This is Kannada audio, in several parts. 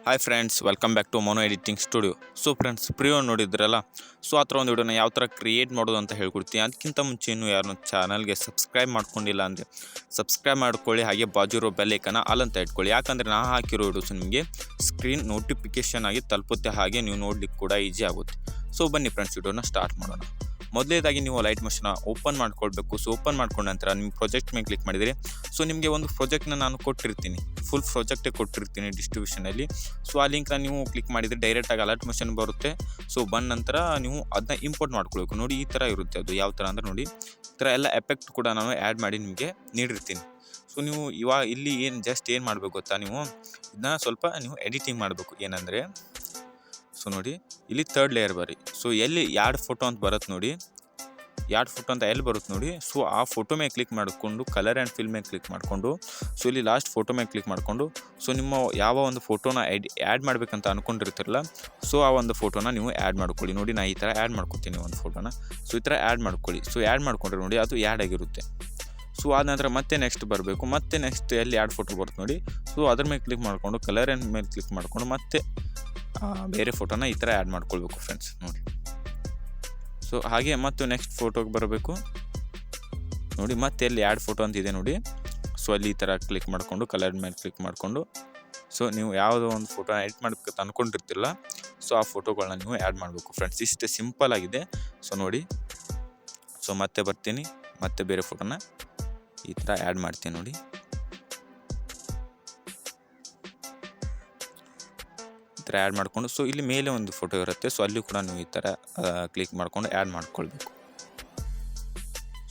Hi friends, welcome back to Mono Editing Studio. So friends, preview ನೋಡಿದ್ರಲ್ಲ. ಸೊ ಆ ಥರ ಒಂದು ವಿಡಿಯೋನ ಯಾವ ಥರ ಕ್ರಿಯೇಟ್ ಮಾಡೋದು ಅಂತ ಹೇಳ್ಕೊಡ್ತೀನಿ. ಅದಕ್ಕಿಂತ ಮುಂಚೆ ಇನ್ನೂ ಯಾರನ್ನು ಚಾನಲ್ಗೆ ಸಬ್ಸ್ಕ್ರೈಬ್ ಮಾಡ್ಕೊಂಡಿಲ್ಲ ಅಂದರೆ ಸಬ್ಸ್ಕ್ರೈಬ್ ಮಾಡ್ಕೊಳ್ಳಿ. ಹಾಗೆ ಬಾಜು ಇರೋ ಬೆಲ್ ಐಕನ್ನ ಆಲ್ ಅಂತ ಇಟ್ಕೊಳ್ಳಿ. ಯಾಕಂದರೆ ನಾ ಹಾಕಿರೋ ವಿಡಿಯೋಸ್ ನಿಮಗೆ ಸ್ಕ್ರೀನ್ ನೋಟಿಫಿಕೇಷನ್ ಆಗಿ ತಲುಪುತ್ತೆ. ಹಾಗೆ ನೀವು ನೋಡ್ಲಿಕ್ಕೆ ಕೂಡ ಈಸಿ ಆಗುತ್ತೆ. ಸೊ ಬನ್ನಿ ಫ್ರೆಂಡ್ಸ್, ವಿಡಿಯೋನ ಸ್ಟಾರ್ಟ್ ಮಾಡೋಣ. ಮೊದಲೇದಾಗಿ ನೀವು ಲೈಟ್ ಮೋಷನ್ನ ಓಪನ್ ಮಾಡ್ಕೊಳ್ಬೇಕು. ಸೊ ಓಪನ್ ಮಾಡ್ಕೊಂಡ ನಂತರ ನಿಮ್ಮ ಪ್ರಾಜೆಕ್ಟ್ ಮೇಲೆ ಕ್ಲಿಕ್ ಮಾಡಿದರೆ ಸೊ ನಿಮಗೆ ಒಂದು ಪ್ರಾಜೆಕ್ಟ್ನ ನಾನು ಕೊಟ್ಟಿರ್ತೀನಿ, ಫುಲ್ ಪ್ರಾಜೆಕ್ಟೇ ಕೊಟ್ಟಿರ್ತೀನಿ ಡಿಸ್ಟ್ರಿಬ್ಯೂಷನಲ್ಲಿ. ಸೊ ಆ ಲಿಂಕ್ನ ನೀವು ಕ್ಲಿಕ್ ಮಾಡಿದರೆ ಡೈರೆಕ್ಟಾಗಿ ಅಲರ್ಟ್ ಮೋಷನ್ ಬರುತ್ತೆ. ಸೊ ಬಂದ ನಂತರ ನೀವು ಅದನ್ನ ಇಂಪೋರ್ಟ್ ಮಾಡ್ಕೊಳ್ಬೇಕು. ನೋಡಿ ಈ ಥರ ಇರುತ್ತೆ. ಅದು ಯಾವ ಥರ ಅಂದರೆ ನೋಡಿ, ಈ ಥರ ಎಲ್ಲ ಎಫೆಕ್ಟ್ ಕೂಡ ನಾನು ಆ್ಯಡ್ ಮಾಡಿ ನಿಮಗೆ ನೀಡಿರ್ತೀನಿ. ಸೊ ನೀವು ಇವಾಗ ಇಲ್ಲಿ ಏನು ಮಾಡಬೇಕು ಗೊತ್ತಾ, ನೀವು ಇದನ್ನ ಸ್ವಲ್ಪ ನೀವು ಎಡಿಟಿಂಗ್ ಮಾಡಬೇಕು. ಏನಂದರೆ ಸೊ ನೋಡಿ, ಇಲ್ಲಿ ಥರ್ಡ್ ಲೇಯರ್ ಬರ್ರಿ. ಸೊ ಎಲ್ಲಿ ಎರಡು ಫೋಟೋ ಅಂತ ಬರುತ್ತೆ ನೋಡಿ, ಎರಡು ಫೋಟೋ ಅಂತ ಎಲ್ಲಿ ಬರುತ್ತೆ ನೋಡಿ. ಸೊ ಆ ಫೋಟೋ ಮೇಲೆ ಕ್ಲಿಕ್ ಮಾಡಿಕೊಂಡು ಕಲರ್ ಆ್ಯಂಡ್ ಫಿಲ್ ಮೇಲೆ ಕ್ಲಿಕ್ ಮಾಡಿಕೊಂಡು ಸೊ ಇಲ್ಲಿ ಲಾಸ್ಟ್ ಫೋಟೋ ಮೇಲೆ ಕ್ಲಿಕ್ ಮಾಡಿಕೊಂಡು ಸೊ ನಿಮ್ಮ ಯಾವ ಒಂದು ಫೋಟೋನ ಆ್ಯಡ್ ಮಾಡಬೇಕಂತ ಅಂದ್ಕೊಂಡಿರ್ತಿರಲ್ಲ, ಸೊ ಆ ಒಂದು ಫೋಟೋನ ನೀವು ಆ್ಯಡ್ ಮಾಡ್ಕೊಳ್ಳಿ. ನೋಡಿ, ನಾನು ಈ ಥರ ಆ್ಯಡ್ ಮಾಡ್ಕೊತೀನಿ ಒಂದು ಫೋಟೋನ. ಸೊ ಈ ಥರ ಆ್ಯಡ್ ಮಾಡ್ಕೊಳ್ಳಿ. ಸೊ ಆ್ಯಡ್ ಮಾಡ್ಕೊಂಡ್ರೆ ನೋಡಿ ಅದು ಆ್ಯಡ್ ಆಗಿರುತ್ತೆ. ಸೊ ಆದ ನಂತರ ಮತ್ತೆ ನೆಕ್ಸ್ಟ್ ಬರಬೇಕು. ಮತ್ತೆ ನೆಕ್ಸ್ಟ್ ಎಲ್ಲಿ ಎರಡು ಫೋಟೋ ಬರುತ್ತೆ ನೋಡಿ, ಸೊ ಅದ್ರ ಮೇಲೆ ಕ್ಲಿಕ್ ಮಾಡಿಕೊಂಡು ಕಲರ್ ಆ್ಯಂಡ್ ಮೇಲೆ ಕ್ಲಿಕ್ ಮಾಡಿಕೊಂಡು ಮತ್ತೆ ಬೇರೆ ಫೋಟೋನ ಈ ಥರ ಆ್ಯಡ್ ಮಾಡ್ಕೊಳ್ಬೇಕು ಫ್ರೆಂಡ್ಸ್. ನೋಡಿ, ಸೊ ಹಾಗೆ ಮತ್ತು ನೆಕ್ಸ್ಟ್ ಫೋಟೋಗೆ ಬರಬೇಕು. ನೋಡಿ, ಮತ್ತೆ ಎಲ್ಲಿ ಆ್ಯಡ್ ಫೋಟೋ ಅಂತ ಇದೆ ನೋಡಿ, ಸೊ ಅಲ್ಲಿ ಈ ಥರ ಕ್ಲಿಕ್ ಮಾಡಿಕೊಂಡು ಕಲರ್ ಮೇಲೆ ಕ್ಲಿಕ್ ಮಾಡಿಕೊಂಡು ಸೊ ನೀವು ಯಾವುದೋ ಒಂದು ಫೋಟೋನ ಎಡಿಟ್ ಮಾಡಬೇಕಂತ ಅಂದ್ಕೊಂಡಿರ್ತಿಲ್ಲ, ಸೊ ಆ ಫೋಟೋಗಳನ್ನ ನೀವು ಆ್ಯಡ್ ಮಾಡಬೇಕು ಫ್ರೆಂಡ್ಸ್. ಇಷ್ಟೇ ಸಿಂಪಲ್ ಆಗಿದೆ. ಸೊ ನೋಡಿ, ಸೊ ಮತ್ತೆ ಬರ್ತೀನಿ, ಮತ್ತೆ ಬೇರೆ ಫೋಟೋನ ಈ ಥರ ಆ್ಯಡ್ ಮಾಡ್ತೀನಿ. ನೋಡಿ, ಈ ಥರ ಆ್ಯಡ್ ಮಾಡಿಕೊಂಡು ಸೊ ಇಲ್ಲಿ ಮೇಲೆ ಒಂದು ಫೋಟೋ ಇರುತ್ತೆ. ಸೊ ಅಲ್ಲಿ ಕೂಡ ನೀವು ಈ ಥರ ಕ್ಲಿಕ್ ಮಾಡಿಕೊಂಡು ಆ್ಯಡ್ ಮಾಡ್ಕೊಳ್ಬೇಕು.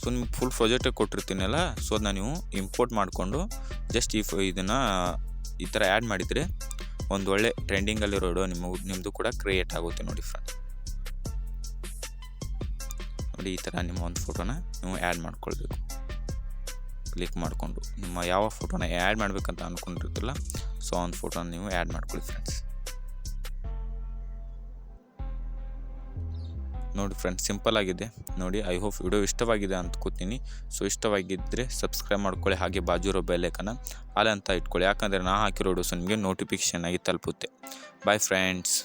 ಸೊ ನಿಮ್ಗೆ ಫುಲ್ ಪ್ರಾಜೆಕ್ಟೇ ಕೊಟ್ಟಿರ್ತೀನಲ್ಲ, ಸೊ ಅದನ್ನ ನೀವು ಇಂಪೋರ್ಟ್ ಮಾಡಿಕೊಂಡು ಜಸ್ಟ್ ಇದನ್ನು ಈ ಥರ ಆ್ಯಡ್ ಮಾಡಿದರೆ ಒಂದು ಒಳ್ಳೆ ಟ್ರೆಂಡಿಂಗಲ್ಲಿರೋ ವಿಡಿಯೋ ನಿಮ್ಮದು ಕೂಡ ಕ್ರಿಯೇಟ್ ಆಗುತ್ತೆ. ನೋಡಿ ಫ್ರೆಂಡ್, ನೋಡಿ ಈ ಥರ ನಿಮ್ಮ ಒಂದು ಫೋಟೋನ ನೀವು ಆ್ಯಡ್ ಮಾಡ್ಕೊಳ್ಬೇಕು. ಕ್ಲಿಕ್ ಮಾಡಿಕೊಂಡು ನಿಮ್ಮ ಯಾವ ಫೋಟೋನ ಆ್ಯಡ್ ಮಾಡಬೇಕಂತ ಅಂದ್ಕೊಂಡಿರ್ತಿಲ್ಲ, ಸೊ ಆ ಒಂದು ಫೋಟೋನ ನೀವು ಆ್ಯಡ್ ಮಾಡ್ಕೊಳ್ಳಿ ಫ್ರೆಂಡ್ಸ್. ನೋಡಿ ಫ್ರೆಂಡ್ಸ್, ಸಿಂಪಲ್ ಆಗಿದೆ. ನೋಡಿ, ಐ ಹೋಪ್ ವಿಡಿಯೋ ಇಷ್ಟವಾಗಿದೆ ಅಂದ್ಕೋತೀನಿ. ಸೊ ಇಷ್ಟವಾಗಿದ್ದರೆ ಸಬ್ಸ್ಕ್ರೈಬ್ ಮಾಡ್ಕೊಳ್ಳಿ. ಹಾಗೆ ಬಾಜು ಇರೋ ಬೆಲ್ ಐಕನ್ನ ಆಲ್ ಅಂತ ಇಟ್ಕೊಳ್ಳಿ. ಯಾಕಂದರೆ ನಾ ಹಾಕಿರೋ ವಿಡಿಯೋಸ್ ನಿಮಗೆ ನೋಟಿಫಿಕೇಷನ್ ಆಗಿ ತಲುಪುತ್ತೆ. Bye friends.